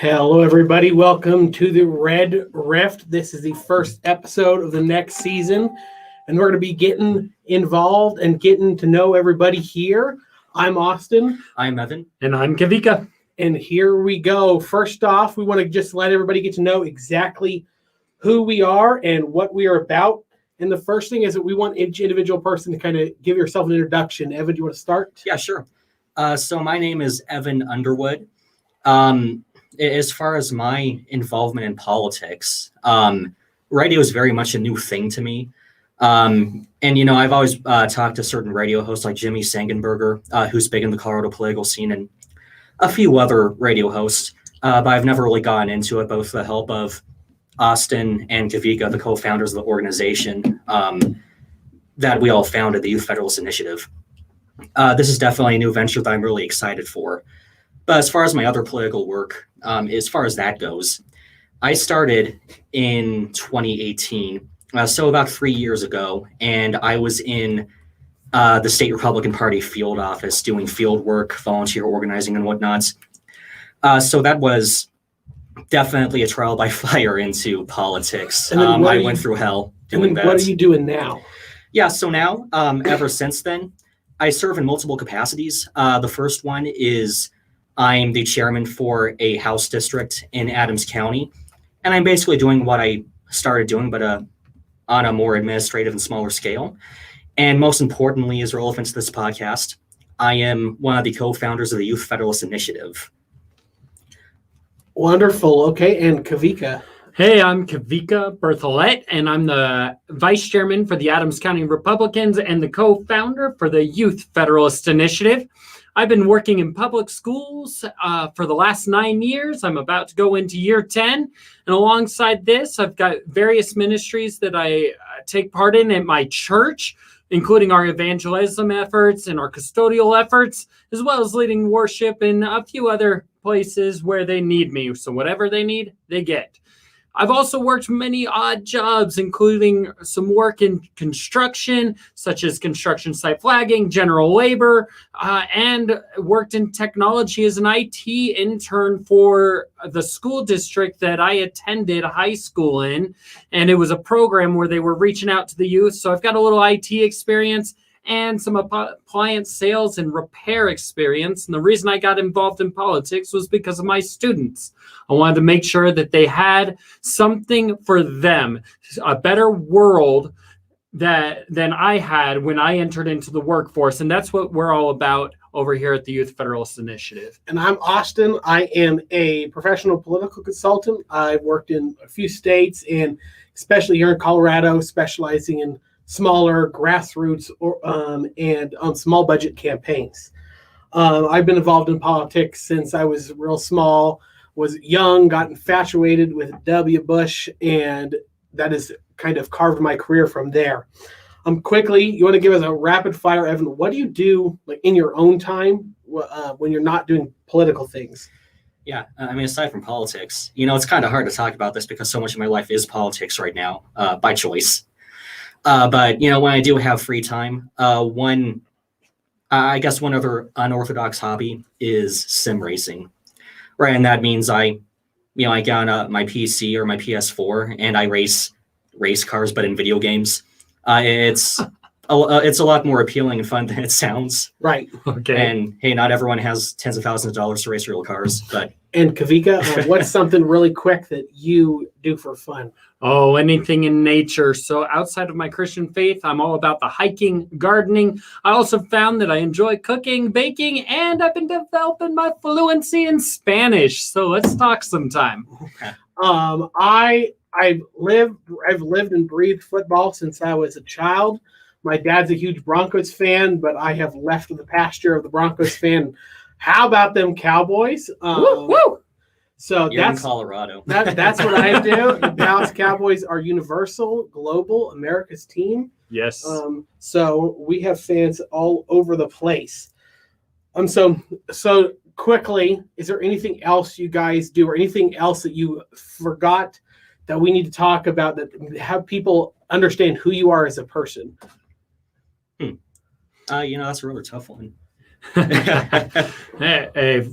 Hello, everybody. Welcome to the Red Rift. This is the first episode of the next season, and we're going to be getting involved and getting to know everybody here. I'm Austin. I'm Evan. And I'm Kavika. And here we go. First off, we want to just let everybody get to know exactly who we are and what we are about. And the first thing is that we want each individual person to kind of give yourself an introduction. Evan, do you want to start? Yeah, sure. So my name is Evan Underwood. As far as my involvement in politics, radio is very much a new thing to me. I've always talked to certain radio hosts like Jimmy Sangenberger, who's big in the Colorado political scene, and a few other radio hosts, but I've never really gotten into it, but with the help of Austin and Kavika, the co-founders of the organization that we all founded, the Youth Federalist Initiative. This is definitely a new venture that I'm really excited for. But as far as my other political work, as far as that goes, I started in 2018, so about 3 years ago, and I was in the state Republican Party field office doing field work, volunteer organizing, and whatnot. So that was definitely a trial by fire into politics. I went through hell doing that. What are you doing now? Yeah, so now, ever since then, I serve in multiple capacities. The first one is I'm the chairman for a House district in Adams County, and I'm basically doing what I started doing, but on a more administrative and smaller scale. And most importantly, as relevant to this podcast, I am one of the co-founders of the Youth Federalist Initiative. Wonderful. Okay, and Kavika. Hey, I'm Kavika Berthollet, and I'm the vice chairman for the Adams County Republicans and the co-founder for the Youth Federalist Initiative. I've been working in public schools for the last 9 years. I'm about to go into year 10. And alongside this, I've got various ministries that I take part in at my church, including our evangelism efforts and our custodial efforts, as well as leading worship in a few other places where they need me. So whatever they need, they get. I've also worked many odd jobs, including some work in construction, such as construction site flagging, general labor, and worked in technology as an IT intern for the school district that I attended high school in. And it was a program where they were reaching out to the youth. So I've got a little IT experience and some appliance sales and repair experience. And the reason I got involved in politics was because of my students. I wanted to make sure that they had something for them, a better world than I had when I entered into the workforce. And that's what we're all about over here at the Youth Federalist Initiative. And I'm Austin. I am a professional political consultant. I've worked in a few states, and especially here in Colorado, specializing in smaller grassroots and small budget campaigns. I've been involved in politics since I was real small, was young, got infatuated with W. Bush, and that has kind of carved my career from there. Quickly, you want to give us a rapid fire, Evan? What do you do like in your own time when you're not doing political things? Yeah, aside from politics, it's kind of hard to talk about this because so much of my life is politics right now, by choice. But when I do have free time, one other unorthodox hobby is sim racing, right? And that means I get on my PC or my PS4 and I race cars, but in video games. It's a lot more appealing and fun than it sounds. Right. Okay. And hey, not everyone has tens of thousands of dollars to race real cars, but. And Kavika, what's something really quick that you do for fun? Oh, anything in nature. So outside of my Christian faith, I'm all about the hiking, gardening. I also found that I enjoy cooking, baking, and I've been developing my fluency in Spanish. So let's talk sometime. Okay. I've lived and breathed football since I was a child. My dad's a huge Broncos fan, but I have left the pasture of the Broncos fan. How about them Cowboys? Woo, woo. So You're that's in Colorado. That's what I do. The Dallas Cowboys are universal, global, America's team. Yes. So we have fans all over the place. So quickly, is there anything else you guys do, or anything else that you forgot that we need to talk about that have people understand who you are as a person? That's a really tough one.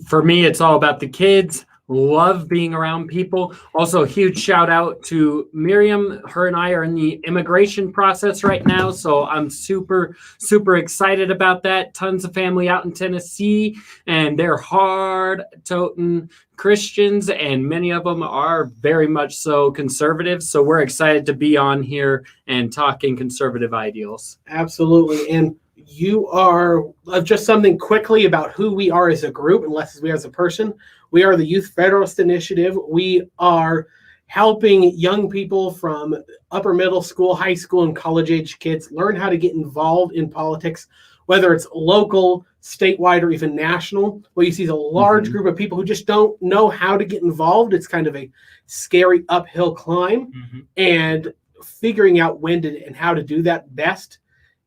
For me, it's all about the kids. Love being around people. Also, a huge shout out to Miriam. Her and I are in the immigration process right now, so I'm super, super excited about that. Tons of family out in Tennessee, and they're hard-toting Christians, and many of them are very much so conservative. So we're excited to be on here and talking conservative ideals. Absolutely. And you are just something quickly about who we are as a group, and less as we are as a person. We are the Youth Federalist Initiative. We are helping young people from upper middle school, high school, and college age kids learn how to get involved in politics, whether it's local, statewide, or even national. What you see is a large group of people who just don't know how to get involved. It's kind of a scary uphill climb, and figuring out when to and how to do that best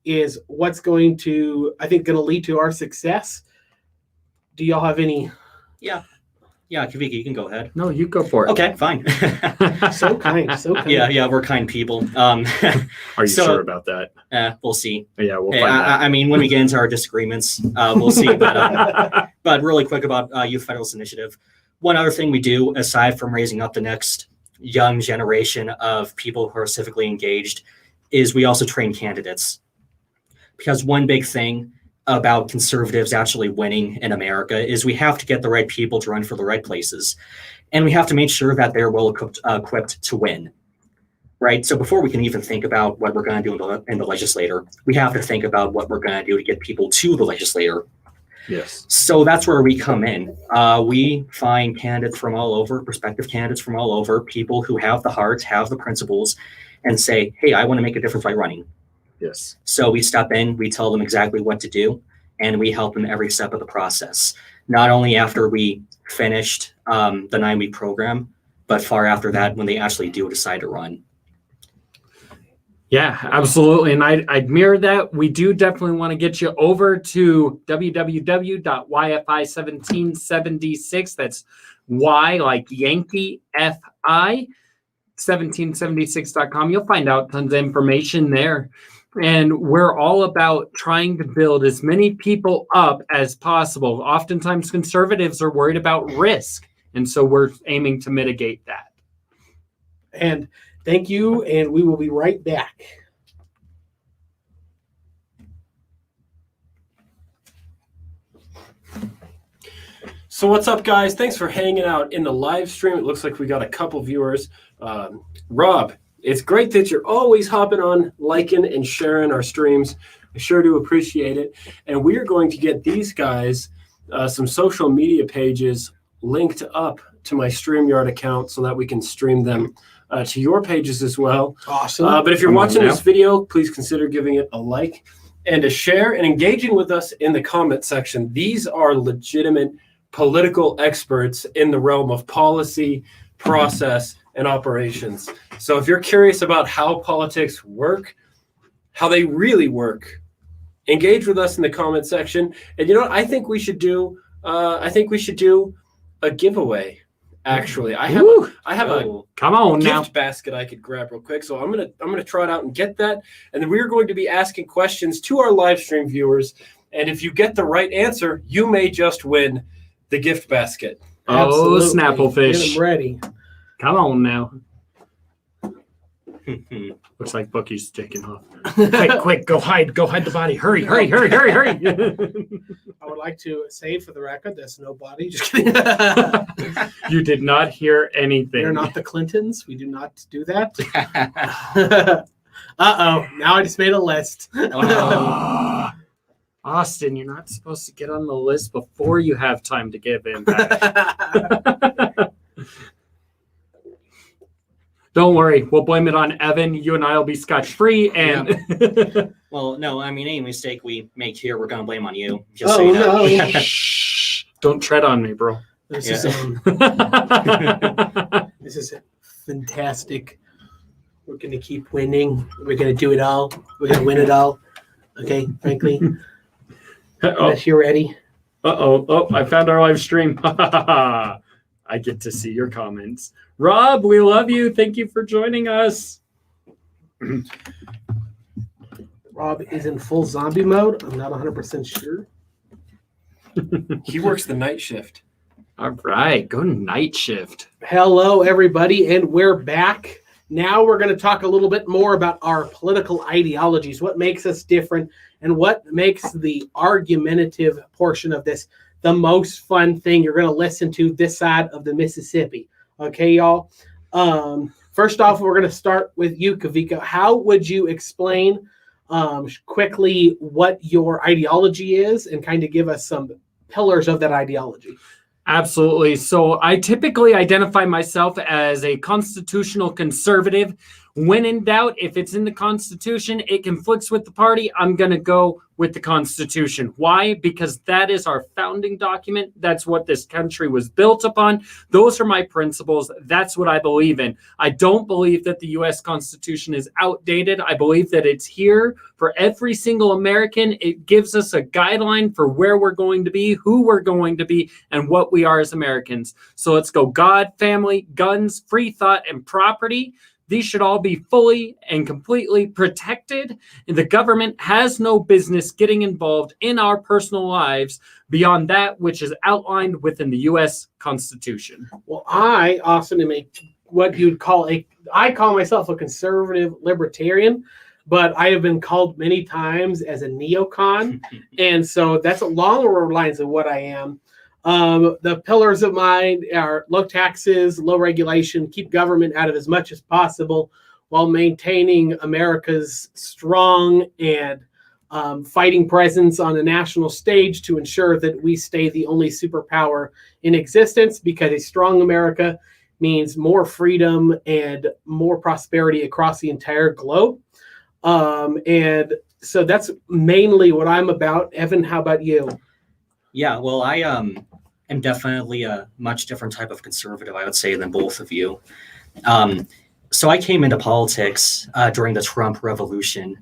is what's going to lead to our success. Do y'all have any? Yeah, Kavika, you can go ahead. No, you go for it. Okay, fine. So kind. Yeah, we're kind people. Are you sure about that? We'll see. Yeah, we'll find out. I mean, when we get into our disagreements, we'll see. But really quick about Youth Federalist Initiative. One other thing we do, aside from raising up the next young generation of people who are civically engaged, is we also train candidates. Because one big thing about conservatives actually winning in America is we have to get the right people to run for the right places. And we have to make sure that they're well equipped to win. Right? So before we can even think about what we're going to do in the legislature, we have to think about what we're going to do to get people to the legislature. Yes. So that's where we come in. We find candidates from all over, prospective candidates from all over, people who have the heart, have the principles, and say, hey, I want to make a difference by running. Yes. So we step in, we tell them exactly what to do, and we help them every step of the process. Not only after we finished the 9-week program, but far after that when they actually do decide to run. Yeah, absolutely. And I'd mirror that. We do definitely want to get you over to www.YFI1776. That's Y like Yankee FI 1776.com. You'll find out tons of information there. And we're all about trying to build as many people up as possible. Oftentimes conservatives are worried about risk. And so we're aiming to mitigate that. And thank you, and we will be right back. So what's up, guys? Thanks for hanging out in the live stream. It looks like we got a couple viewers. Rob, it's great that you're always hopping on, liking and sharing our streams. I sure do appreciate it. And we are going to get these guys some social media pages linked up to my StreamYard account so that we can stream them to your pages as well. Awesome. But if you're watching this video, please consider giving it a like and a share and engaging with us in the comment section. These are legitimate political experts in the realm of policy, process, and operations. So if you're curious about how politics work, how they really work, engage with us in the comment section. And you know what? I think we should do a giveaway. Actually, I have a come on gift now basket I could grab real quick. So I'm gonna try it out and get that. And then we're going to be asking questions to our live stream viewers. And if you get the right answer, you may just win the gift basket. Oh, Snapplefish. Get them ready. Come on now. Looks like Bookie's taking off. Quick, go hide the body. Hurry. I would like to say for the record, there's no body. Just kidding. You did not hear anything. We're not the Clintons. We do not do that. Uh-oh. Now I just made a list. Austin, you're not supposed to get on the list before you have time to give in back. Don't worry, we'll blame it on Evan. You and I will be scotch-free. And Well, no, I mean, any mistake we make here, we're going to blame on you. Just so you know. No. Shh. Don't tread on me, bro. This is fantastic. We're going to keep winning. We're going to do it all. We're going to win it all. Okay, frankly. Yes, you ready? Oh, I found our live stream. I get to see your comments. Rob, we love you. Thank you for joining us. Rob is in full zombie mode. I'm not 100% sure. He works the night shift. All right, go night shift. Hello, everybody, and we're back. Now we're going to talk a little bit more about our political ideologies, what makes us different, and what makes the argumentative portion of this the most fun thing you're going to listen to this side of the Mississippi. Okay, y'all? First off, we're going to start with you, Kavika. How would you explain quickly what your ideology is and kind of give us some pillars of that ideology? Absolutely. So I typically identify myself as a constitutional conservative. When in doubt, if it's in the Constitution, it conflicts with the party, I'm going to go with the Constitution. Why? Because that is our founding document. That's what this country was built upon. Those are my principles. That's what I believe in. I don't believe that the U.S. Constitution is outdated. I believe that it's here for every single American. It gives us a guideline for where we're going to be, who we're going to be, and what we are as Americans. So let's go God, family, guns, free thought, and property. These should all be fully and completely protected. And the government has no business getting involved in our personal lives beyond that which is outlined within the U.S. Constitution. Well, I, Austin, am what you'd call I call myself a conservative libertarian, but I have been called many times as a neocon. And so that's along the lines of what I am. The pillars of mine are low taxes, low regulation, keep government out of as much as possible while maintaining America's strong and fighting presence on a national stage to ensure that we stay the only superpower in existence, because a strong America means more freedom and more prosperity across the entire globe. And so that's mainly what I'm about. Evan, how about you? Yeah, well, I am definitely a much different type of conservative, I would say, than both of you. So I came into politics during the Trump revolution.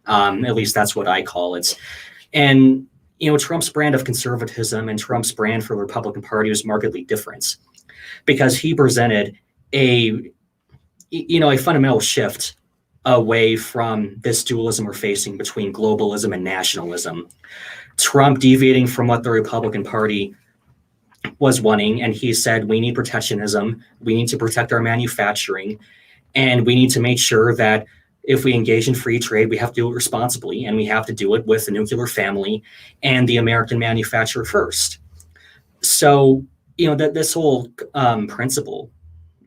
At least that's what I call it. And, Trump's brand of conservatism and Trump's brand for the Republican Party was markedly different, because he presented a fundamental shift away from this dualism we're facing between globalism and nationalism. Trump deviating from what the Republican Party was wanting, and he said, we need protectionism, we need to protect our manufacturing, and we need to make sure that if we engage in free trade, we have to do it responsibly, and we have to do it with the nuclear family and the American manufacturer first. So, that this whole principle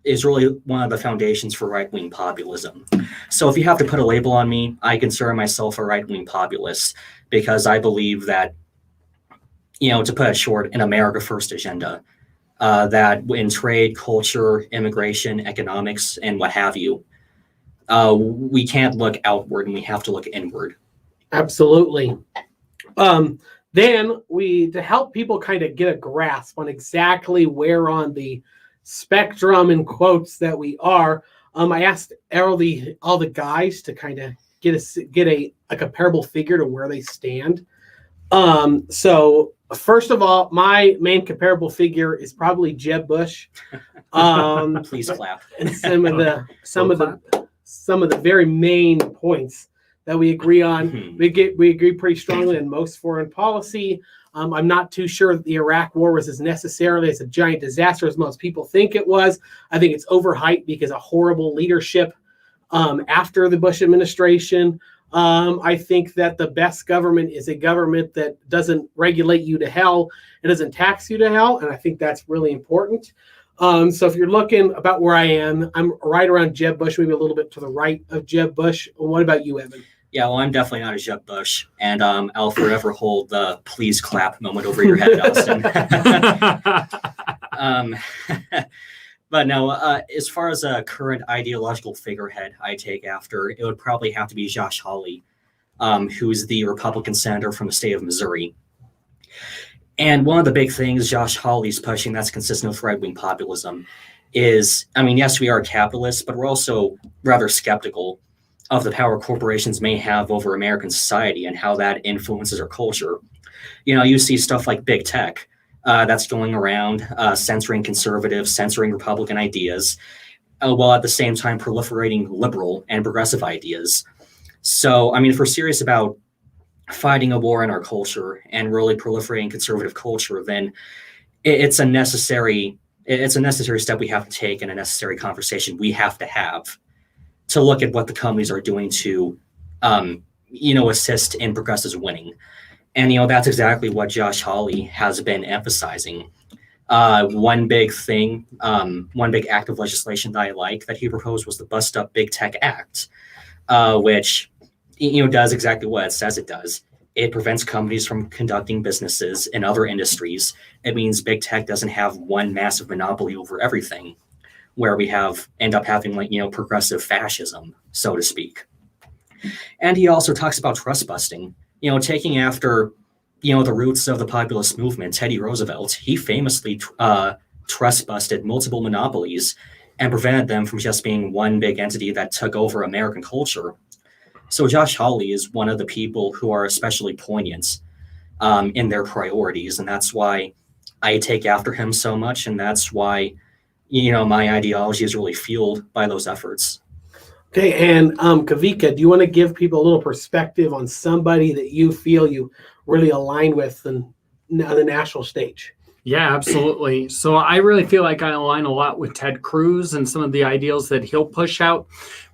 is really one of the foundations for right-wing populism. So if you have to put a label on me, I consider myself a right-wing populist, because I believe that, to put it short, an America First agenda, that in trade, culture, immigration, economics, and what have you, we can't look outward and we have to look inward. Absolutely. Then to help people kind of get a grasp on exactly where on the spectrum in quotes that we are, I asked all the guys to kind of get a comparable figure to where they stand. So first of all, my main comparable figure is probably Jeb Bush. Please clap. And some of the very main points that we agree on. Mm-hmm. We agree pretty strongly in most foreign policy. I'm not too sure that the Iraq War was as necessarily as a giant disaster as most people think it was. I think it's overhyped because of horrible leadership after the Bush administration. I think that the best government is a government that doesn't regulate you to hell. It doesn't tax you to hell. And I think that's really important. So if you're looking about where I am, I'm right around Jeb Bush, maybe a little bit to the right of Jeb Bush. What about you, Evan? Yeah, well, I'm definitely not a Jeb Bush, and I'll forever hold the please clap moment over your head, Austin. But no, as far as a current ideological figurehead I take after, it would probably have to be Josh Hawley, who's the Republican senator from the state of Missouri. And one of the big things Josh Hawley's pushing that's consistent with right-wing populism is, yes, we are capitalists, but we're also rather skeptical of the power corporations may have over American society and how that influences our culture. You see stuff like big tech that's going around censoring conservative, censoring Republican ideas, while at the same time proliferating liberal and progressive ideas. So, if we're serious about fighting a war in our culture and really proliferating conservative culture, then it's a necessary step we have to take and a necessary conversation we have to look at what the companies are doing to assist in progressives winning. And that's exactly what Josh Hawley has been emphasizing. One big act of legislation that I like that he proposed was the Bust Up Big Tech Act, which does exactly what it says it does. It prevents companies from conducting businesses in other industries. It means big tech doesn't have one massive monopoly over everything, where we end up having progressive fascism, so to speak. And he also talks about trust busting, taking after the roots of the populist movement. Teddy Roosevelt, he famously trust busted multiple monopolies and prevented them from just being one big entity that took over American culture. So Josh Hawley is one of the people who are especially poignant in their priorities, and that's why I take after him so much, and that's why my ideology is really fueled by those efforts. Okay, and Kavika, do you want to give people a little perspective on somebody that you feel you really align with on the national stage? Yeah, absolutely. So I really feel like I align a lot with Ted Cruz and some of the ideals that he'll push out.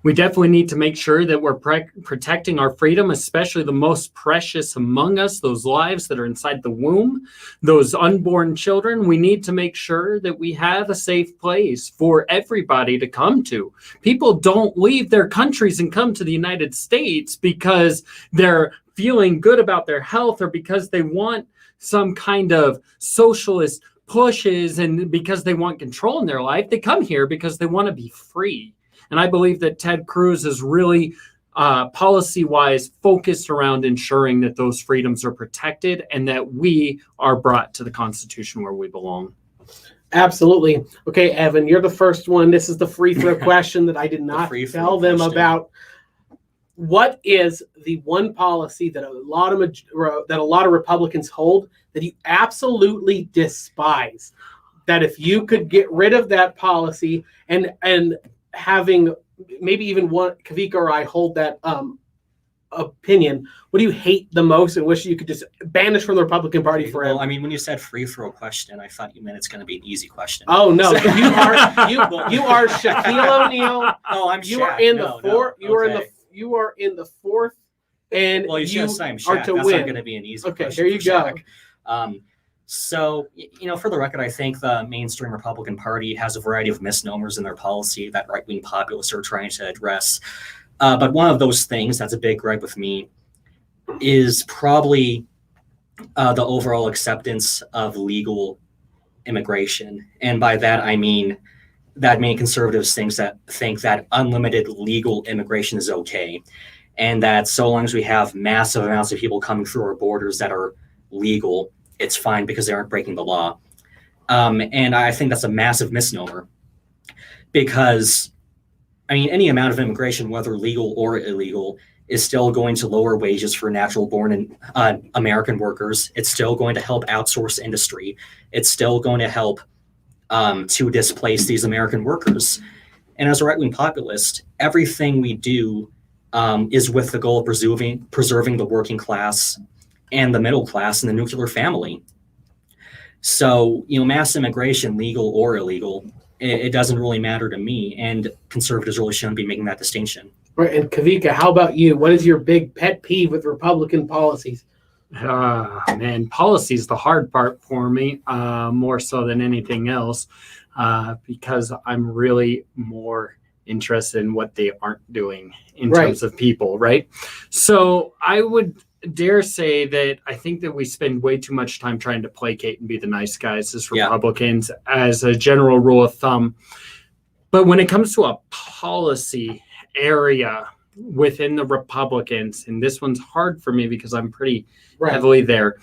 We definitely need to make sure that we're protecting our freedom, especially the most precious among us, those lives that are inside the womb, those unborn children. We need to make sure that we have a safe place for everybody to come to. People don't leave their countries and come to the United States because they're feeling good about their health or because they want some kind of socialist pushes and because they want control in their life. They come here because they want to be free. And I believe that Ted Cruz is really policy-wise focused around ensuring that those freedoms are protected and that we are brought to the Constitution where we belong. Absolutely. Okay, Evan, you're the first one. This is the free throw question that I did not tell them about. What is the one policy that a lot of Republicans hold that you absolutely despise? That if you could get rid of that policy and having maybe even one, Kavika or I hold that opinion, what do you hate the most and wish you could just banish from the Republican Party forever? Well, I mean, when you said free throw question, I thought you meant it's going to be an easy question. Oh no, you are Shaquille O'Neal. Oh, I'm you Shaq. are in the fourth. You are in the fourth, and well, you should say I'm are Shaq. to That's win. not going to be an easy Okay, question. here you go. So, for the record, I think the mainstream Republican Party has a variety of misnomers in their policy that right-wing populists are trying to address. But one of those things that's a big gripe with me is probably the overall acceptance of legal immigration. And by that, I mean that many conservatives think that unlimited legal immigration is okay. And that so long as we have massive amounts of people coming through our borders that are legal, it's fine because they aren't breaking the law. And I think that's a massive misnomer because, I mean, any amount of immigration, whether legal or illegal, is still going to lower wages for natural-born American workers. It's still going to help outsource industry. It's still going to help to displace these American workers. And as a right-wing populist, everything we do is with the goal of preserving the working class and the middle class and the nuclear family. So, mass immigration, legal or illegal, it doesn't really matter to me, and conservatives really shouldn't be making that distinction. Right, and Kavika, how about you? What is your big pet peeve with Republican policies? Man, policy is the hard part for me, more so than anything else, because I'm really more interested in what they aren't doing in terms of people, right? So I would dare say that I think that we spend way too much time trying to placate and be the nice guys as Republicans as a general rule of thumb. But when it comes to a policy area within the Republicans, and this one's hard for me because I'm pretty heavily there,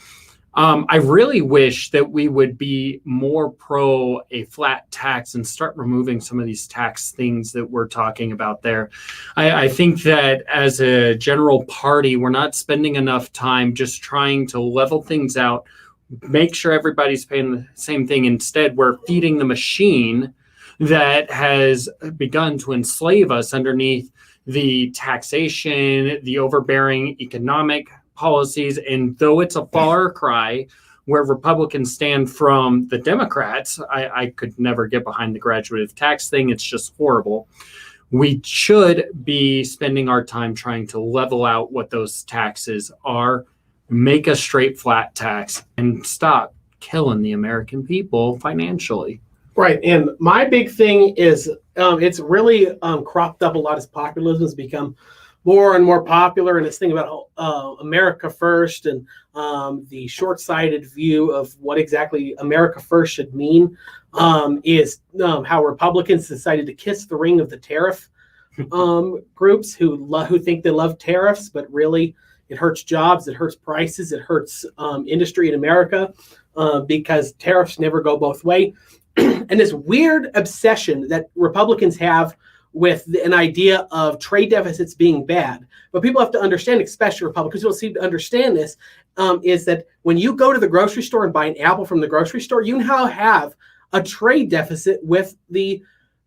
I really wish that we would be more pro a flat tax and start removing some of these tax things that we're talking about there. I think that as a general party, we're not spending enough time just trying to level things out, make sure everybody's paying the same thing. Instead, we're feeding the machine that has begun to enslave us underneath the taxation, the overbearing economic policies. And though it's a far cry, where Republicans stand from the Democrats. I could never get behind the graduative tax thing. It's just horrible. We should be spending our time trying to level out what those taxes are, make a straight flat tax, and stop killing the American people financially. Right. And my big thing is it's really cropped up a lot as populism has become more and more popular. And this thing about America first and the short-sighted view of what exactly America first should mean is how Republicans decided to kiss the ring of the tariff groups who think they love tariffs, but really it hurts jobs, it hurts prices, it hurts industry in America because tariffs never go both ways. And this weird obsession that Republicans have with an idea of trade deficits being bad. But people have to understand, especially Republicans who don't seem to understand this, is that when you go to the grocery store and buy an apple from the grocery store, you now have a trade deficit with the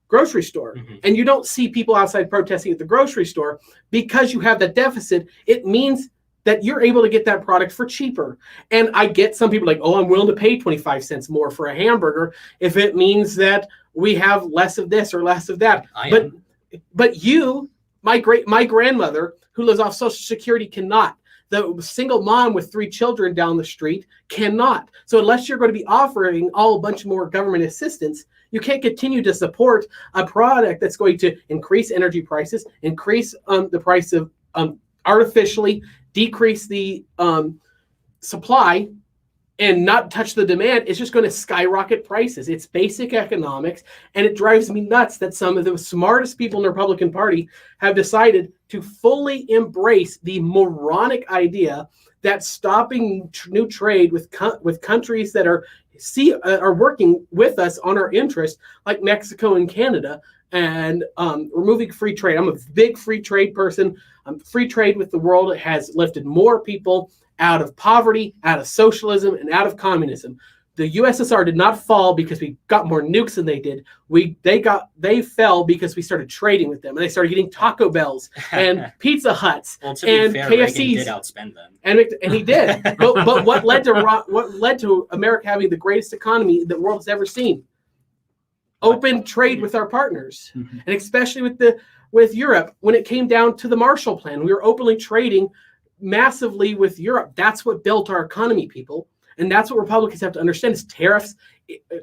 grocery store. Mm-hmm. And you don't see people outside protesting at the grocery store because you have that deficit. It means that you're able to get that product for cheaper. And I get some people like, oh, I'm willing to pay 25 cents more for a hamburger if it means that we have less of this or less of that. But you, my grandmother who lives off Social Security cannot. The single mom with 3 children down the street cannot. So unless you're going to be offering a bunch more government assistance, you can't continue to support a product that's going to increase energy prices, increase the price of artificially decrease the supply and not touch the demand. It's just going to skyrocket prices. It's basic economics, and it drives me nuts that some of the smartest people in the Republican Party have decided to fully embrace the moronic idea that stopping new trade with countries that are working with us on our interests, like Mexico and Canada, and removing free trade. I'm a big free trade person. Free trade with the world has lifted more people out of poverty, out of socialism, and out of communism. The USSR did not fall because we got more nukes than they did. They fell because we started trading with them, and they started getting Taco Bells and Pizza Huts and KFCs. Reagan did outspend them, and he did. but what led to America having the greatest economy the world has ever seen? Open trade with our partners, and especially with Europe. When it came down to the Marshall Plan, we were openly trading massively with Europe. That's what built our economy, people. And that's what Republicans have to understand is tariffs,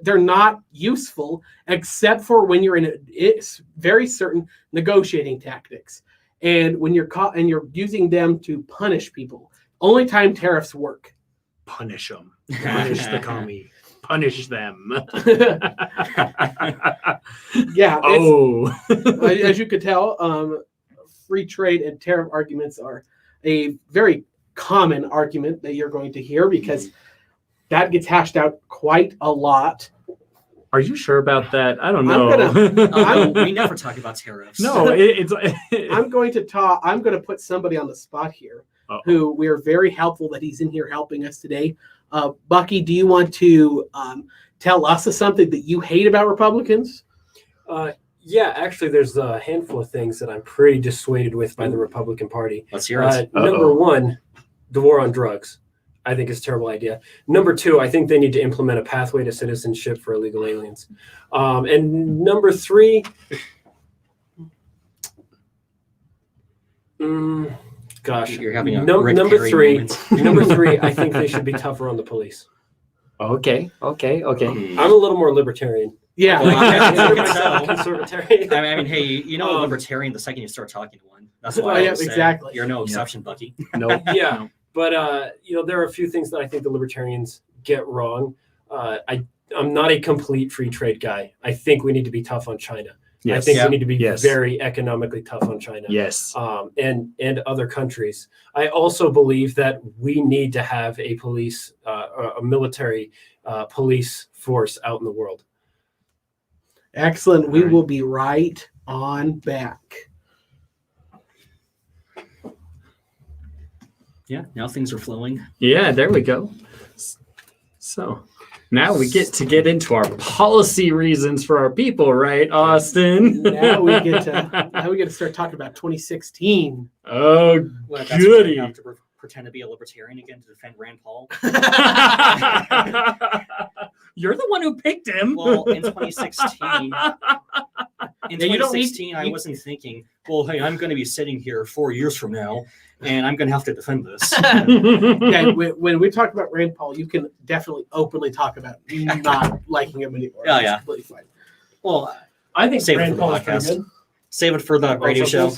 they're not useful except for when you're in it's very certain negotiating tactics. And when you're caught and you're using them to punish people, only time tariffs work. Punish them. Punish the commie. Punish them. Yeah. As you could tell, free trade and tariff arguments are a very common argument that you're going to hear because that gets hashed out quite a lot. Are you sure about that? I don't know. We never talk about tariffs. No, I'm going to put somebody on the spot here who we are very helpful that he's in here helping us today. Bucky, do you want to tell us something that you hate about Republicans? Yeah, actually, there's a handful of things that I'm pretty dissuaded with by the Republican Party. Let's hear it. Number one, the war on drugs. I think it's a terrible idea. Number two, I think they need to implement a pathway to citizenship for illegal aliens. And number three, you're having a number three, I think they should be tougher on the police. Okay. I'm a little more libertarian. Yeah. Conservatarian. I mean, hey, you know, a libertarian the second you start talking to one. That's why exactly. You're no exception, Bucky. No. Yeah. But, there are a few things that I think the libertarians get wrong. I'm not a complete free trade guy. I think we need to be tough on China. Yes. I think we need to be very economically tough on China. Yes. And other countries. I also believe that we need to have a police, a military police force out in the world. Excellent. We will be right on back. Yeah, now things are flowing. Yeah, there we go. So now we get into our policy reasons for our people, right, Austin? Now we get to start talking about 2016. Oh, goody. pretend to be a libertarian again to defend Rand Paul. You're the one who picked him. Well, in 2016, I wasn't thinking, well, hey, I'm going to be sitting here 4 years from now, and I'm going to have to defend this. Yeah, when we talk about Rand Paul, you can definitely openly talk about not liking him anymore. Yeah, It's yeah. completely fine. Well, I think save it Rand for the Paul is pretty podcast. good. Save it for the radio show.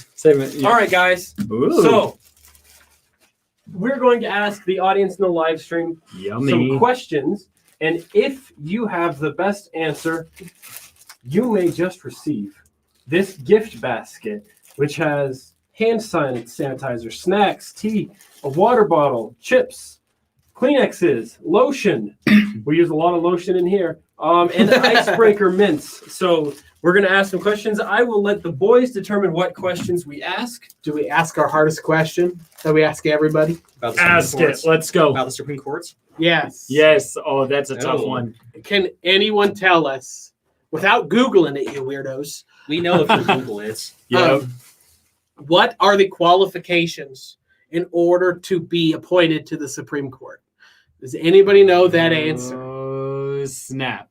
All right, guys. Ooh, So we're going to ask the audience in the live stream yummy. some questions, and if you have the best answer, you may just receive this gift basket, which has hand sanitizer, snacks, tea, a water bottle, chips, Kleenexes, lotion. We use a lot of lotion in here, and icebreaker mints. So we're going to ask some questions. I will let the boys determine what questions we ask. Do we ask our hardest question that we ask everybody? About the Supreme Ask Courts. it. Let's go. About the Supreme Courts. Yes. Yes. Oh, that's a tough Oh. one. Can anyone tell us, without Googling it, you weirdos, We know if you Google it. Yep. what are the qualifications in order to be appointed to the Supreme Court? Does anybody know that answer? Oh, snap.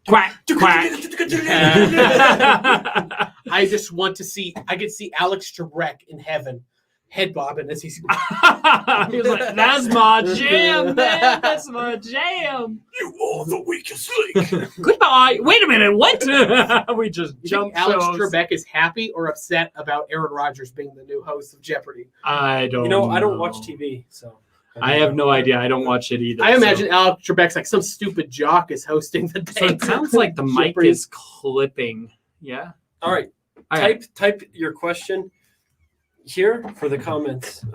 Quack, quack. I just want to see. I could see Alex Trebek in heaven, head bobbing as he's. He was like, "That's my jam, man. That's my jam." You are the weakest link. Goodbye. Wait a minute. What? We just You jumped. think Alex shows. Trebek is happy or upset about Aaron Rodgers being the new host of Jeopardy? I don't. You know, I don't watch TV, so I have no idea. I don't watch it either. I imagine Alex Trebek's like some stupid jock is hosting the So day. it sounds like the mic Jeopardy. is clipping. Yeah. All right. All right. Type your question here for the comments.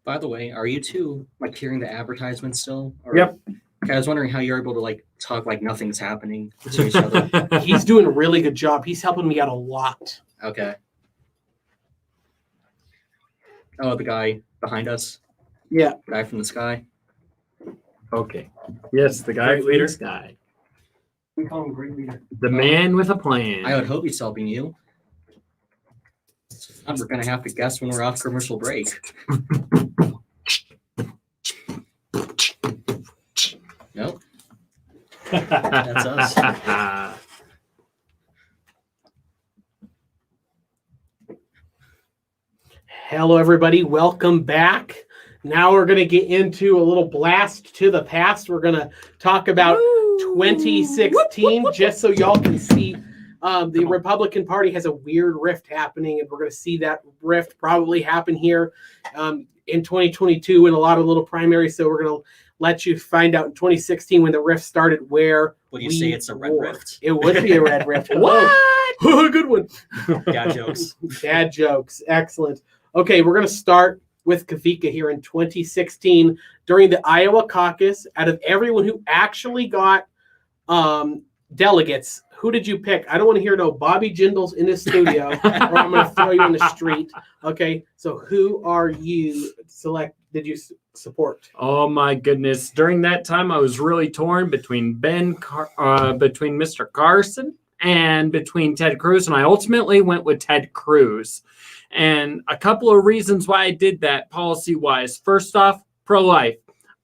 By the way, are you two like hearing the advertisement still? Or, Yep. Okay, I was wondering how you're able to like talk like nothing's happening to each other. He's doing a really good job. He's helping me out a lot. Okay. Oh, the guy behind us. Yeah. Guy from the sky. Okay. Yes, the guy Great leader. from the sky. We call him great leader. The man with a plan. I would hope he's helping you. We're gonna have to guess when we're off commercial break. Nope. That's us. Hello, everybody. Welcome back. Now we're going to get into a little blast to the past. We're going to talk about 2016, just so y'all can see. The Republican Party has a weird rift happening, and we're going to see that rift probably happen here in 2022 in a lot of little primaries. So we're going to let you find out in 2016 when the rift started where Would you we say it's a red wore. rift? It would be a red rift. What? Oh, good one. Dad jokes. Dad jokes. Excellent. Okay, we're going to start with Kavika here in 2016 during the Iowa caucus. Out of everyone who actually got delegates, who did you pick? I don't want to hear no Bobby Jindals in this studio, or I'm going to throw you in the street. Okay, so who are you did you support? Oh my goodness! During that time, I was really torn between between Mr. Carson and between Ted Cruz, and I ultimately went with Ted Cruz. And a couple of reasons why I did that policy-wise. First off, pro-life.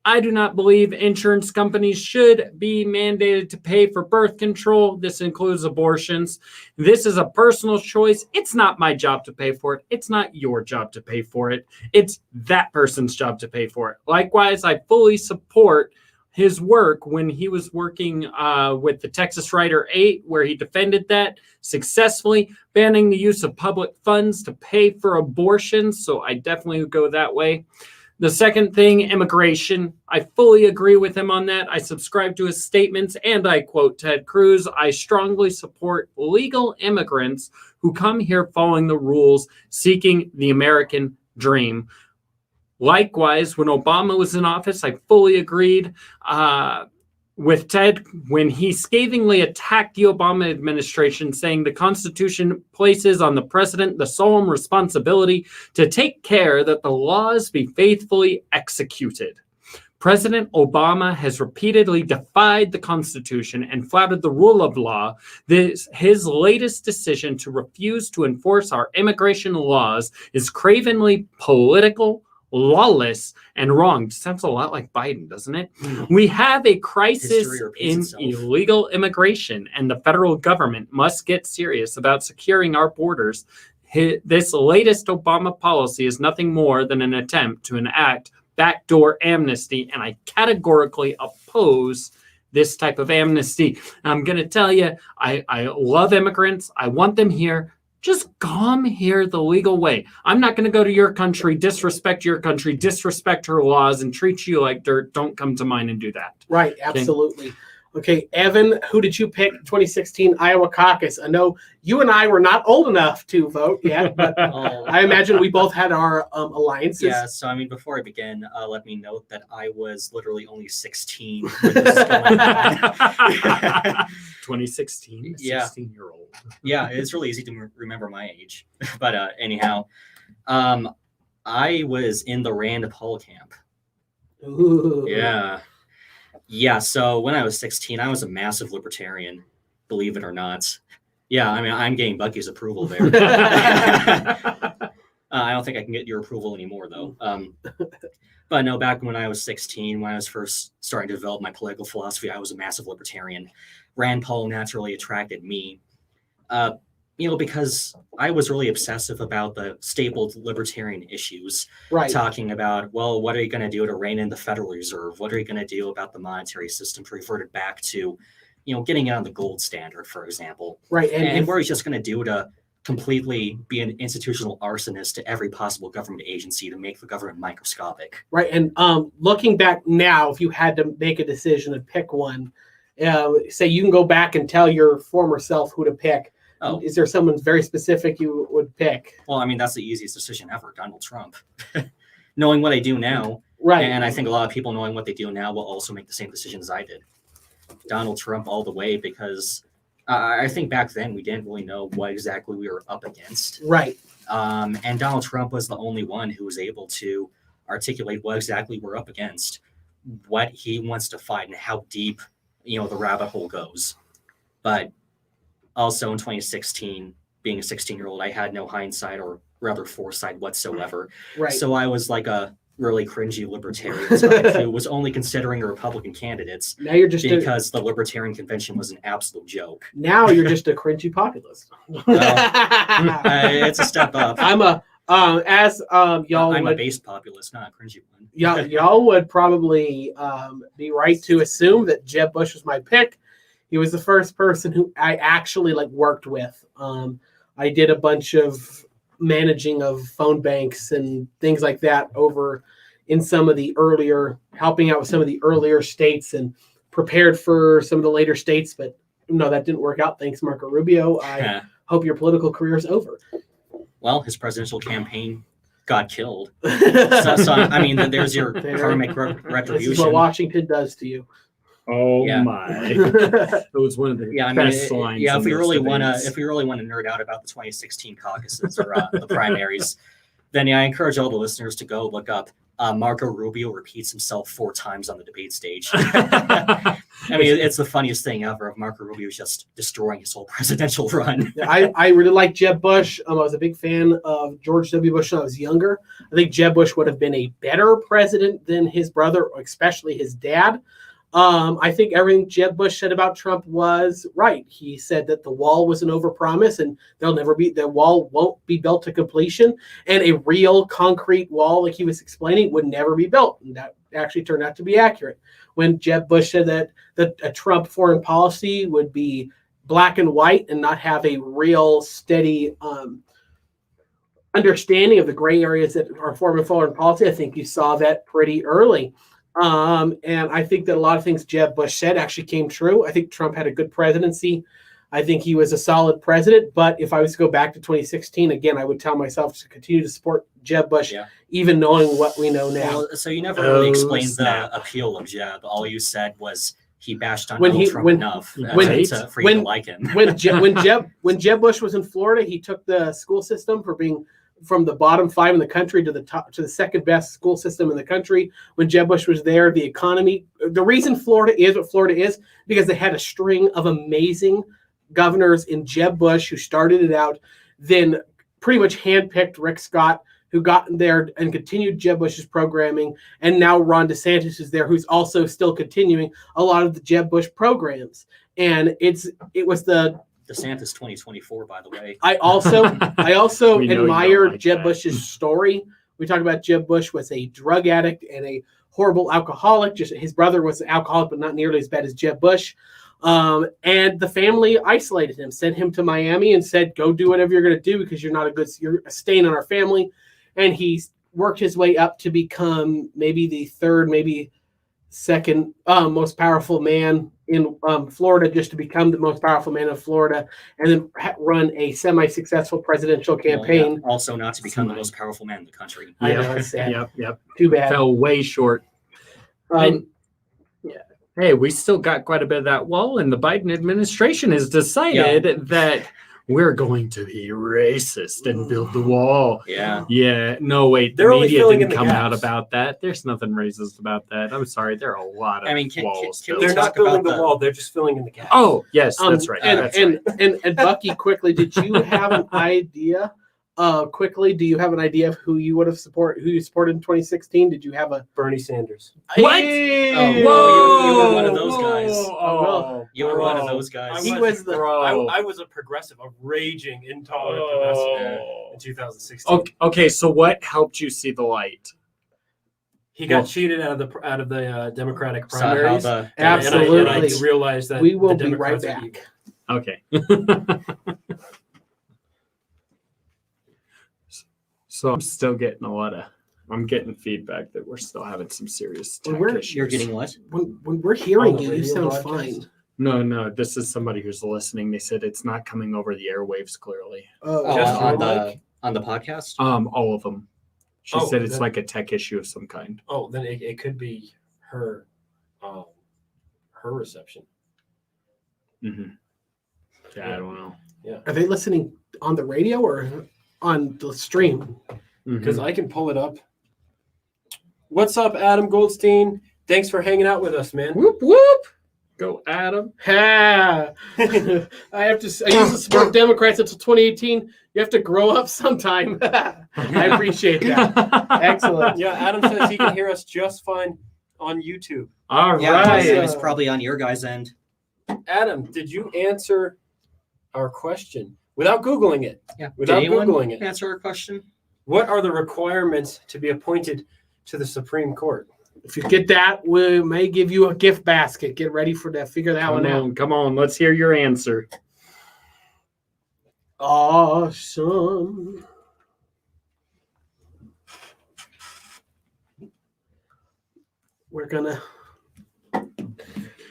I do not believe insurance companies should be mandated to pay for birth control. This includes abortions. This is a personal choice. It's not my job to pay for it. It's not your job to pay for it. It's that person's job to pay for it. Likewise, I fully support his work when he was working with the Texas Rider 8, where he defended that successfully, banning the use of public funds to pay for abortions. So I definitely would go that way. The second thing, immigration. I fully agree with him on that. I subscribe to his statements, and I quote Ted Cruz, I strongly support legal immigrants who come here following the rules, seeking the American dream. Likewise, when Obama was in office, I fully agreed with Ted when he scathingly attacked the Obama administration, saying the Constitution places on the president the solemn responsibility to take care that the laws be faithfully executed. President Obama has repeatedly defied the Constitution and flouted the rule of law. His latest decision to refuse to enforce our immigration laws is cravenly political, lawless, and wrong. Sounds a lot like Biden, doesn't it? We have a crisis in illegal immigration, and the federal government must get serious about securing our borders. This latest Obama policy is nothing more than an attempt to enact backdoor amnesty, and I categorically oppose this type of amnesty. I'm going to tell you, I love immigrants. I want them here. Just come here the legal way. I'm not going to go to your country, disrespect her laws, and treat you like dirt. Don't come to mine and do that. Right, absolutely. Okay, Evan, who did you pick 2016 Iowa caucus? I know you and I were not old enough to vote yet, but I imagine we both had our alliances. Yeah, so I mean, before I begin, let me note that I was literally only 16 when this was going on. 2016, yeah. 16-year-old. Yeah, it's really easy to remember my age. But anyhow, I was in the Rand Paul camp. Ooh. Yeah. Yeah, so when I was 16, I was a massive libertarian, believe it or not. Yeah, I mean, I'm getting Bucky's approval there. I don't think I can get your approval anymore, though. But no, back when I was 16, when I was first starting to develop my political philosophy, I was a massive libertarian. Rand Paul naturally attracted me, because I was really obsessive about the stapled libertarian issues. Right. Talking about, well, what are you going to do to rein in the Federal Reserve? What are you going to do about the monetary system to revert it back to, getting it on the gold standard, for example? Right. And what are you just going to do to completely be an institutional arsonist to every possible government agency to make the government microscopic? Right. And looking back now, if you had to make a decision and pick one, say you can go back and tell your former self who to pick. Oh. Is there someone very specific you would pick? Well, I mean, that's the easiest decision ever, Donald Trump. Knowing what I do now, right? And I think a lot of people knowing what they do now will also make the same decision as I did. Donald Trump all the way, because I think back then we didn't really know what exactly we were up against. Right. And Donald Trump was the only one who was able to articulate what exactly we're up against, what he wants to fight, and how deep, the rabbit hole goes. But also in 2016, being a 16-year-old, I had no hindsight or rather foresight whatsoever. Right. So I was like a really cringy libertarian who was only considering the Republican candidates. Now you're just because the Libertarian Convention was an absolute joke. Now you're just a cringy populist. It's a step up. I'm a base populist, not a cringy one. y'all would probably be right to assume that Jeb Bush was my pick. He was the first person who I actually worked with. I did a bunch of managing of phone banks and things like that over in helping out with some of the earlier states and prepared for some of the later states. But no, that didn't work out. Thanks, Marco Rubio. I hope your political career is over. Well, his presidential campaign got killed. so I mean, there's your karmic retribution. This is what Washington does to you. Oh my! It was one of the best lines. Yeah, if we really want to nerd out about the 2016 caucuses or the primaries, then I encourage all the listeners to go look up Marco Rubio repeats himself 4 times on the debate stage. I mean, it's the funniest thing ever of Marco Rubio just destroying his whole presidential run. I really like Jeb Bush. I was a big fan of George W. Bush when I was younger. I think Jeb Bush would have been a better president than his brother, especially his dad. I think everything Jeb Bush said about Trump was right. He said that the wall was an overpromise and the wall won't be built to completion, and a real concrete wall, like he was explaining, would never be built. And that actually turned out to be accurate. When Jeb Bush said that a Trump foreign policy would be black and white and not have a real steady understanding of the gray areas that are forming foreign policy, I think you saw that pretty early. And I think that a lot of things Jeb Bush said actually came true. I think Trump had a good presidency. I think he was a solid president. But if I was to go back to 2016, again, I would tell myself to continue to support Jeb Bush, even knowing what we know now. Well, so you never really explained the appeal of Jeb. All you said was he bashed on When Donald he- Trump when- enough when- for you to like him. when Jeb Bush was in Florida, he took the school system for being from the bottom 5 in the country to the second best school system in the country. When Jeb Bush was there, the economy, the reason Florida is what Florida is, because they had a string of amazing governors in Jeb Bush who started it out, then pretty much handpicked Rick Scott, who got there and continued Jeb Bush's programming, and now Ron DeSantis is there, who's also still continuing a lot of the Jeb Bush programs. And it was the DeSantis 2024, by the way. I also We know you admire don't like Jeb that. Bush's story. We talk about Jeb Bush was a drug addict and a horrible alcoholic. Just his brother was an alcoholic, but not nearly as bad as Jeb Bush. And the family isolated him, sent him to Miami, and said, "Go do whatever you're going to do because you're a stain on our family." And he worked his way up to become maybe the third, maybe second most powerful man in Florida, just to become the most powerful man in Florida, and then run a semi-successful presidential campaign. Well, yeah, also not to become the most powerful man in the country. I know, it's sad. Yep. Too bad. Fell way short. Um, Hey, we still got quite a bit of that wall, and the Biden administration has decided that we're going to be racist and build the wall. Yeah. Yeah, no, wait, They're the only media filling in didn't the come out gaps. about that. There's nothing racist about that. I'm sorry, there are a lot of I mean, can walls we built. They're not talk building about the the- wall. They're just filling in the gaps. Oh, yes, that's right. That's right. And Bucky, quickly, did you have an idea? Do you have an idea of who you supported in 2016? Did you have a Bernie Sanders. What? Hey! Oh, Whoa! you were one of those guys. Oh, You were one of bro. those guys. He was the- I was a progressive, a raging, intolerant progressive in 2016. Okay, so what helped you see the light? He got Well- cheated out of the Democratic Saw how primaries. the Absolutely. And I realized that We will the be right Democrats are back. evil. Okay. So I'm still getting I'm getting feedback that we're still having some serious tech issues. you're getting what? When we're hearing On the you, you radio sound broadcast? fine. No, this is somebody who's listening. They said it's not coming over the airwaves clearly. Oh, Just on your the podcast. All of them. She Oh, said it's then- like a tech issue of some kind. Oh, then it could be her reception. Mm-hmm. Yeah, I don't know. Are they listening on the radio or on the stream? Because I can pull it up. What's up, Adam Goldstein? Thanks for hanging out with us, man. Whoop whoop! Go, Adam. Ha! I used to support Democrats until 2018. You have to grow up sometime. I appreciate that. Excellent. Yeah, Adam says he can hear us just fine on YouTube. All Yeah, right. it's probably on your guys' end. Adam, did you answer our question without Googling it? Yeah. Without Did anyone Googling it. answer our question? What are the requirements to be appointed to the Supreme Court? If you get that, we may give you a gift basket. Get ready for that. Figure that one out. Come on. Let's hear your answer. Awesome. We're gonna.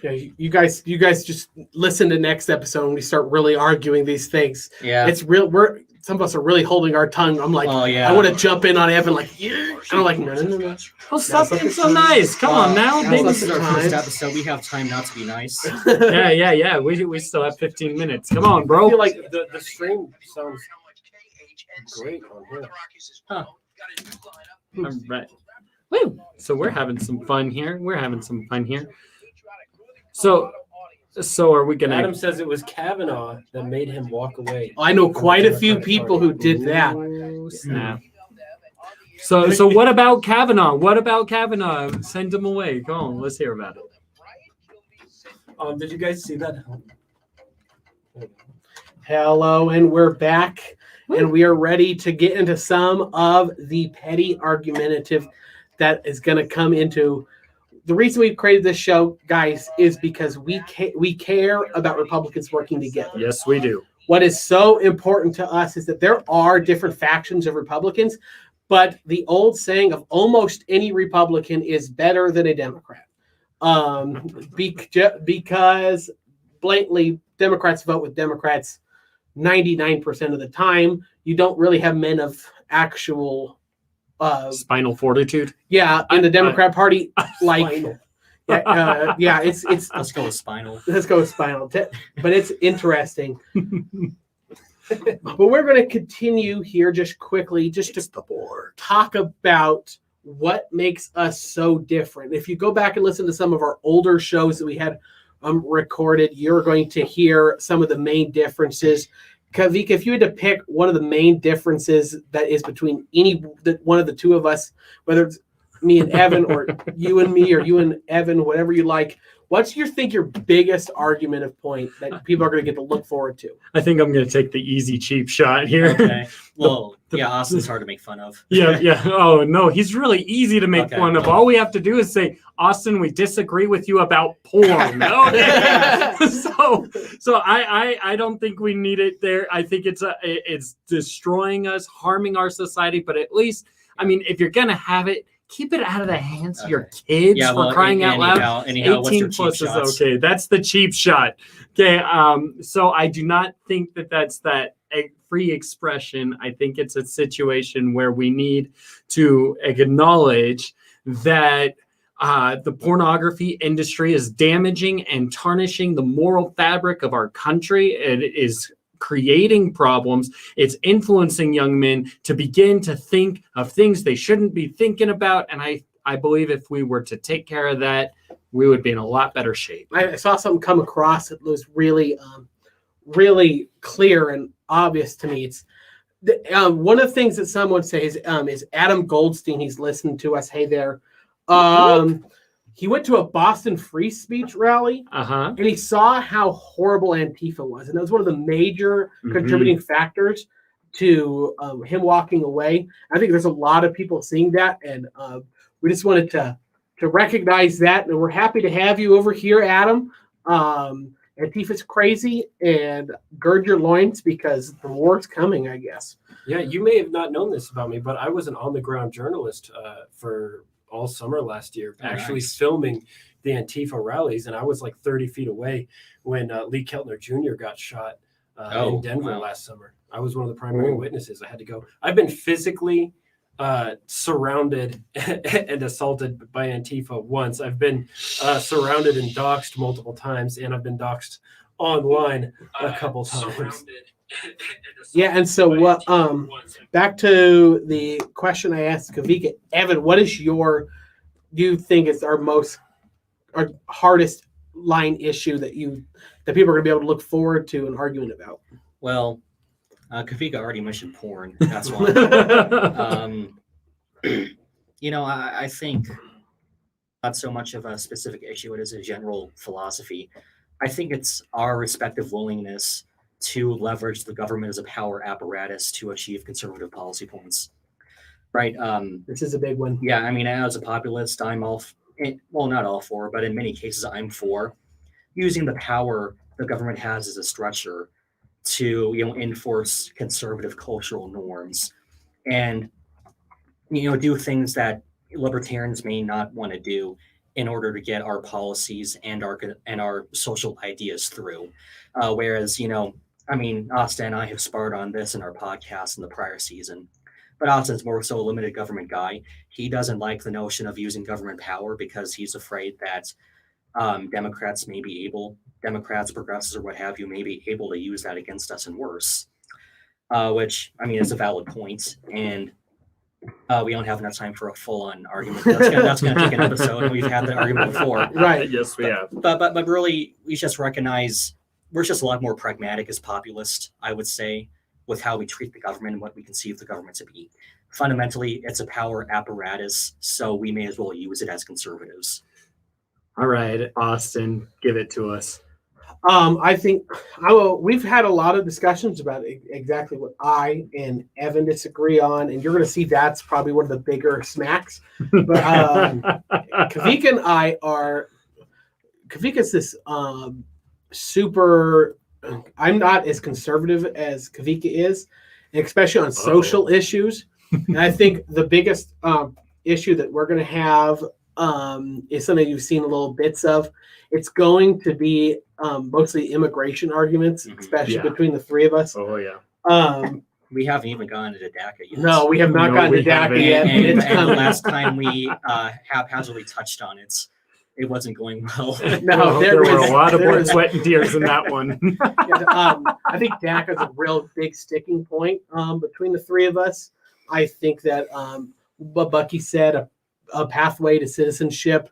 Yeah, you guys just listen to next episode when we start really arguing these things. Yeah. It's real. Some of us are really holding our tongue. I'm like, Oh, yeah. I want to jump in on Evan, like, yeah. And I'm like, no. Oh, stop being so nice. Come on now. Now Well, this this is is our time. first episode. We have time not to be nice. Yeah. We still have 15 minutes. Come on, I bro. feel like The stream sounds great on here. Huh. All right. Woo. So we're having some fun here. So are we gonna? Adam says it was Kavanaugh that made him walk away. I know quite a few people who did that. Ooh, snap. So what about Kavanaugh? Send him away. Come on, let's hear about it. Did you guys see that? Hello, and we're back, and we are ready to get into some of the petty argumentative that is going to come into. The reason we've created this show, guys, is because we care about Republicans working together. Yes, we do. What is so important to us is that there are different factions of Republicans, but the old saying of almost any Republican is better than a Democrat. Because blatantly, Democrats vote with Democrats 99% of the time. You don't really have men of actual Spinal fortitude. in the Democrat Party, like, Spinal. Yeah, it's Let's go with spinal. let's go with spinal. But it's interesting. But we're going to continue here just quickly, just to talk about what makes us so different. If you go back and listen to some of our older shows that we had recorded, you're going to hear some of the main differences. Kavika, if you had to pick one of the main differences that is between one of the two of us, whether it's me and Evan or you and me or you and Evan, whatever you like, what's your biggest argument of point that people are going to get to look forward to? I think I'm going to take the easy, cheap shot here. Okay. Well, yeah, Austin's hard to make fun of. Yeah. Oh, no, he's really easy to make fun of. All we have to do is say, Austin, we disagree with you about porn. Okay. So I don't think we need it there. I think it's destroying us, harming our society. But at least, I mean, if you're going to have it, keep it out of the hands of your kids, for crying out loud. Anyhow, 18 plus is okay. That's the cheap shot. Okay. So I do not think that's that free expression. I think it's a situation where we need to acknowledge that the pornography industry is damaging and tarnishing the moral fabric of our country. It is creating problems. It's influencing young men to begin to think of things they shouldn't be thinking about. And I believe if we were to take care of that, we would be in a lot better shape. I saw something come across that was really, really clear and obvious to me. It's one of the things that someone says is Adam Goldstein. He's listened to us. Hey there. He went to a Boston free speech rally, and he saw how horrible Antifa was. And that was one of the major contributing factors to him walking away. I think there's a lot of people seeing that, and we just wanted to recognize that. And we're happy to have you over here, Adam. Antifa's crazy, and gird your loins because the war's coming, I guess. Yeah, you may have not known this about me, but I was an on-the-ground journalist for all summer last year, actually filming the Antifa rallies, and I was like 30 feet away when Lee Keltner Jr. got shot in Denver last summer. I was one of the primary witnesses. I had to go. I've been physically surrounded and assaulted by Antifa once. I've been surrounded and doxxed multiple times, and I've been doxxed online a couple times. Yeah, and so what? Back to the question I asked Kavika, Evan, what is do you think is our hardest line issue that people are going to be able to look forward to and arguing about? Well, Kavika already mentioned porn. That's one. I think not so much of a specific issue. It is a general philosophy. I think it's our respective willingness to leverage the government as a power apparatus to achieve conservative policy points. Right. This is a big one. Yeah. I mean, as a populist, I'm not all for, but in many cases, I'm for using the power the government has as a structure to, enforce conservative cultural norms and, do things that libertarians may not want to do in order to get our policies and our social ideas through. Whereas, Austin and I have sparred on this in our podcast in the prior season, but Austin's more so a limited government guy. He doesn't like the notion of using government power because he's afraid that Democrats, progressives, or what have you, may be able to use that against us and worse, which, is a valid point. And we don't have enough time for a full-on argument. That's going to take an episode, and we've had that argument before. Right. Yes, we have. But really, we just recognize we're just a lot more pragmatic as populists, I would say, with how we treat the government and what we conceive the government to be. Fundamentally, it's a power apparatus, so we may as well use it as conservatives. All right, Austin, give it to us. I think we've had a lot of discussions about exactly what I and Evan disagree on, and you're going to see that's probably one of the bigger smacks. But Kavika and I Kavika's this super. I'm not as conservative as Kavika is, especially on social issues. And I think the biggest issue that we're going to have is something you've seen little bits of. It's going to be mostly immigration arguments, especially between the three of us. Oh, yeah. We haven't even gotten to DACA yet. No, we have not gotten to DACA yet. And the last time we haphazardly touched on it, it wasn't going well. No, Well, there were was- a lot of there blood, was- sweat, and tears in that one. I think DACA is a real big sticking point between the three of us. I think that what Bucky said, a pathway to citizenship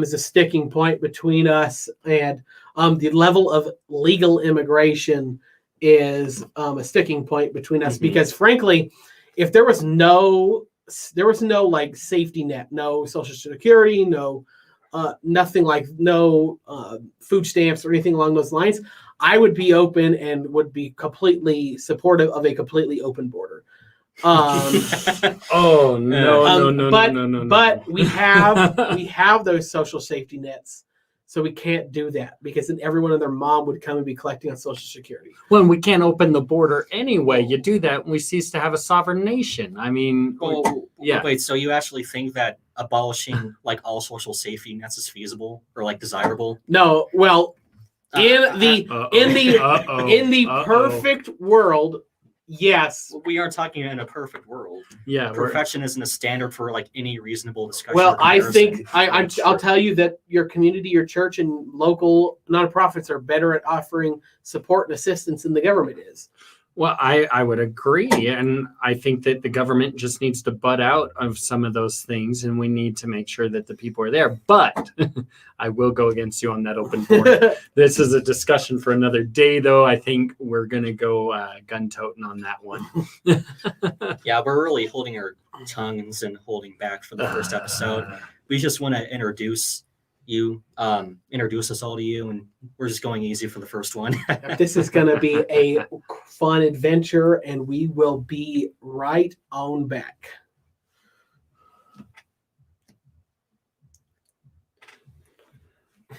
is a sticking point between us, and the level of legal immigration is a sticking point between us. Mhm. Because frankly, if there was no like safety net, no Social Security, no nothing, like no food stamps or anything along those lines, I would be open and would be completely supportive of a completely open border. Oh no! But we have those social safety nets, so we can't do that because then everyone and their mom would come and be collecting on Social Security. When we can't open the border anyway, you do that when we cease to have a sovereign nation. I mean, yeah. Wait, so you actually think that abolishing like all social safety nets is feasible or like desirable? No, well, in the perfect world, yes. We aren't talking in a perfect world. Yeah, Perfection isn't a standard for like any reasonable discussion. Well, or I comparison. think I'll tell you that your community, your church, and local nonprofits are better at offering support and assistance than the government is. Well, I would agree. And I think that the government just needs to butt out of some of those things, and we need to make sure that the people are there. But I will go against you on that open border. This is a discussion for another day, though. I think we're going to go gun-toting on that one. Yeah, we're really holding our tongues and holding back for the first episode. We just want to introduce us all to you, and we're just going easy for the first one. This is going to be a fun adventure, and we will be right on back.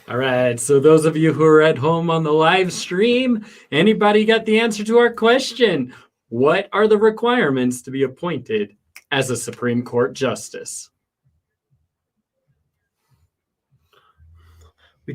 All right. So those of you who are at home on the live stream, anybody got the answer to our question? What are the requirements to be appointed as a Supreme Court justice?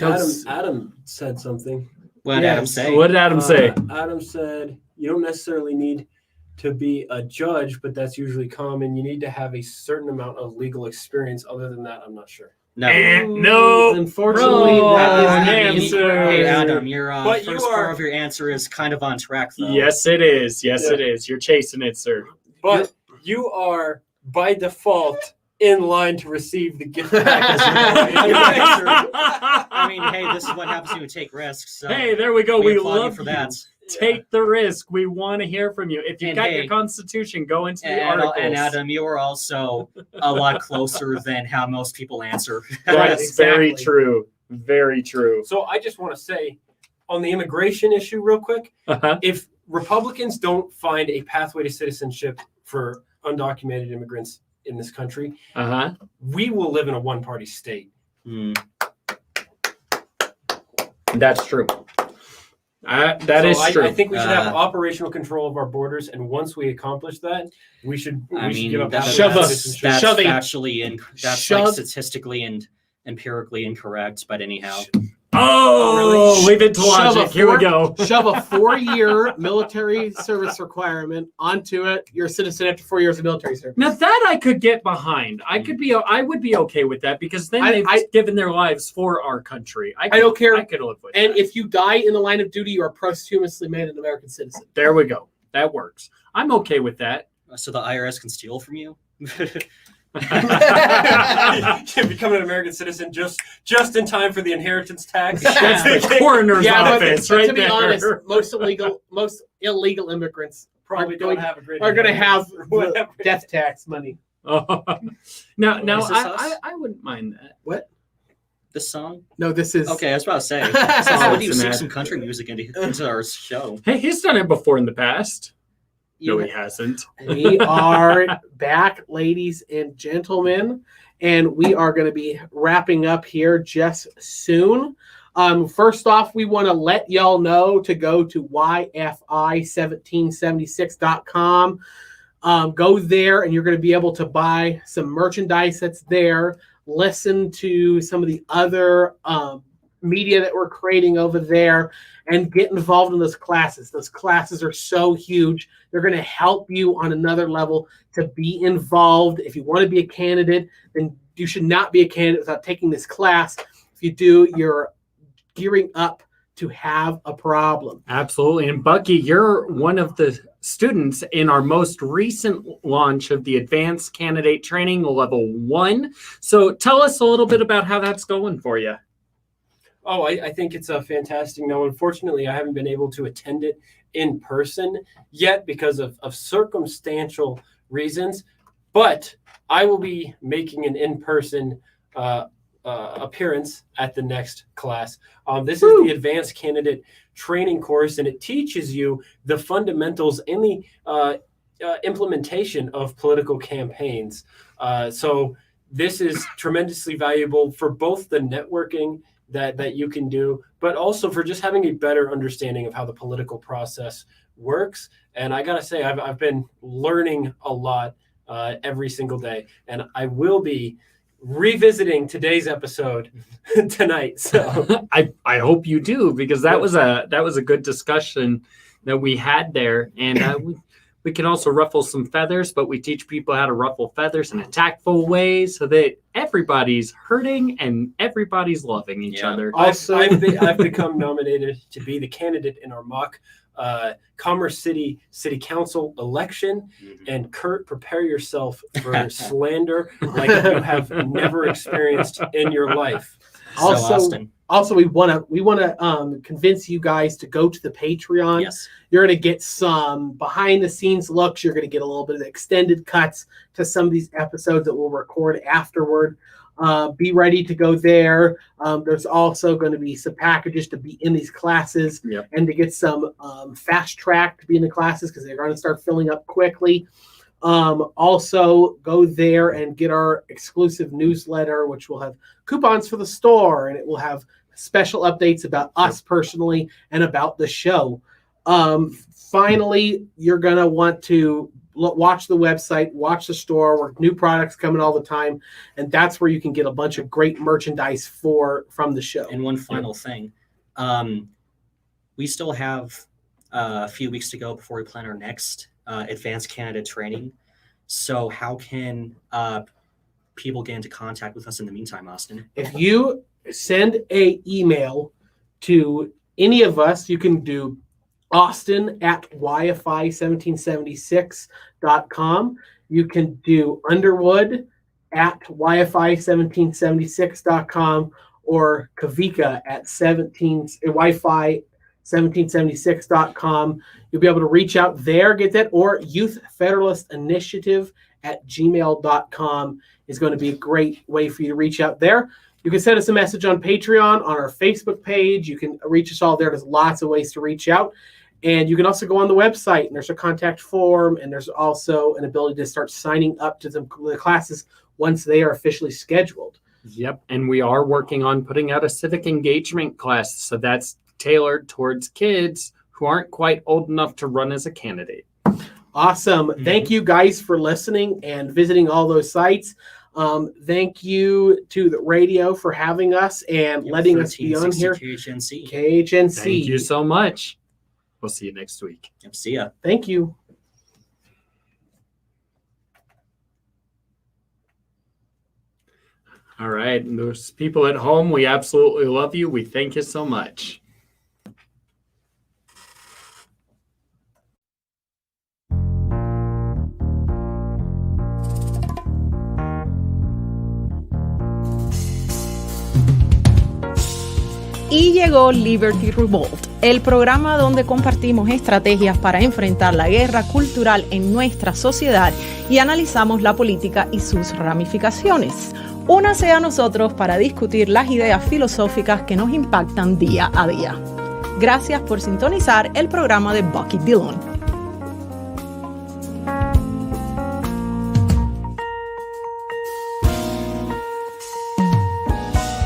Adam said something. What did Adam say? What did Adam say? Adam said you don't necessarily need to be a judge, but that's usually common. You need to have a certain amount of legal experience. Other than that, I'm not sure. No. No. Unfortunately, Wrong that is the answer. Hey, Adam, your But you first part of your answer is kind of on track, though. Yes, it is. Yes, it is. You're chasing it, sir. But you are by default in line to receive the gift package. I mean, hey, this is what happens when you take risks. So Hey, there we go. We applaud you love for you. that. Take the risk. We want to hear from you. If you And got hey, your Constitution, go into the And, articles. and Adam, you are also a lot closer than how most people answer. That's Exactly. very true. Very true. So I just want to say, on the immigration issue, real quick, Uh-huh. if Republicans don't find a pathway to citizenship for undocumented immigrants in this country, Uh-huh. we will live in a one-party state. Hmm. That's true. That is true. I think we should have operational control of our borders, and once we accomplish that, we should give up that's, Shove us- citizenship. that's shoving- factually that's shove- like statistically and empirically incorrect. But anyhow, Oh, Really? leave it to Shove a logic. Here we fork- go. Shove a 4-year military service requirement onto it. You're a citizen after 4 years of military service. Now that I could get behind. I would be okay with that because then they've given their lives for our country. I don't care. I could live with And that. if you die in the line of duty, you are posthumously made an American citizen. There we go. That works. I'm okay with that. so the IRS can steal from you. Become an American citizen just in time for the inheritance tax. That's the coroner's office but right to be there. honest, most illegal immigrants Probably don't have a great. are going to have Whatever. death tax money. now, Is this us? I wouldn't mind that. What? This song? No, this is Okay, I was about to say. Oh, What do you it's an sing ad. some country music into our show? Hey, he's done it before in the past. No, You- he hasn't. We are back, ladies and gentlemen, and we are going to be wrapping up here just soon. First off, we want to let y'all know to go to yfi1776.com. Go there, and you're going to be able to buy some merchandise that's there. Listen to some of the other media that we're creating over there, and get involved in those classes. Those classes are so huge. They're going to help you on another level to be involved. If you want to be a candidate, then you should not be a candidate without taking this class. you do, you're gearing up to have a problem. Absolutely. And Bucky, you're one of the students in our most recent launch of the Advanced Candidate Training Level 1. So tell us a little bit about how that's going for you. Oh, I think it's a fantastic. No, unfortunately, I haven't been able to attend it in person yet because of circumstantial reasons. But I will be making an in-person appearance at the next class. This is the Advanced Candidate Training course, and it teaches you the fundamentals and the implementation of political campaigns. So this is tremendously valuable for both the networking that you can do, but also for just having a better understanding of how the political process works. And I gotta say, I've been learning a lot every single day, and I will be revisiting today's episode tonight. So I hope you do, because that was a good discussion that we had there, and we can also ruffle some feathers, but we teach people how to ruffle feathers in a tactful way so that everybody's hurting and everybody's loving each other. Also, I've become nominated to be the candidate in our mock Commerce City Council election. And Kurt, prepare yourself for slander like you have never experienced in your life. Also, we want to convince you guys to go to the Patreon. Yes. You're going to get some behind the scenes looks. You're going to get a little bit of extended cuts to some of these episodes that we'll record afterward. Be ready to go there. There's also going to be some packages to be in these classes and to get some fast track to be in the classes because they're going to start filling up quickly. Also, go there and get our exclusive newsletter, which will have coupons for the store, and it will have special updates about us personally and about the show. Finally, you're going to want to watch the website, watch the store, where new products coming all the time, and that's where you can get a bunch of great merchandise from the show. And one final thing, we still have a few weeks to go before we plan our next advanced candidate training. So how can people get into contact with us in the meantime, Austin? If you send an email to any of us, you can do Austin at YFI1776.com. You can do Underwood at YFI1776.com or Kavika at Wi-Fi1776.com. You'll be able to reach out there, get that, or Youth Federalist Initiative at gmail.com is going to be a great way for you to reach out there. You can send us a message on Patreon, on our Facebook page. You can reach us all there. There's lots of ways to reach out. And you can also go on the website, and there's a contact form, and there's also an ability to start signing up to the classes once they are officially scheduled. Yep, and we are working on putting out a civic engagement class, so that's tailored towards kids who aren't quite old enough to run as a candidate. Awesome. Mm-hmm. Thank you guys for listening and visiting all those sites. Thank you to the radio for having us and letting us be on here. KHNC. Thank you so much. We'll see you next week. Yep, see ya. Thank you. All right. And those people at home, we absolutely love you. We thank you so much. Y llegó Liberty Revolt, el programa donde compartimos estrategias para enfrentar la guerra cultural en nuestra sociedad y analizamos la política y sus ramificaciones. Únase a nosotros para discutir las ideas filosóficas que nos impactan día a día. Gracias por sintonizar el programa de Bucky Dillon.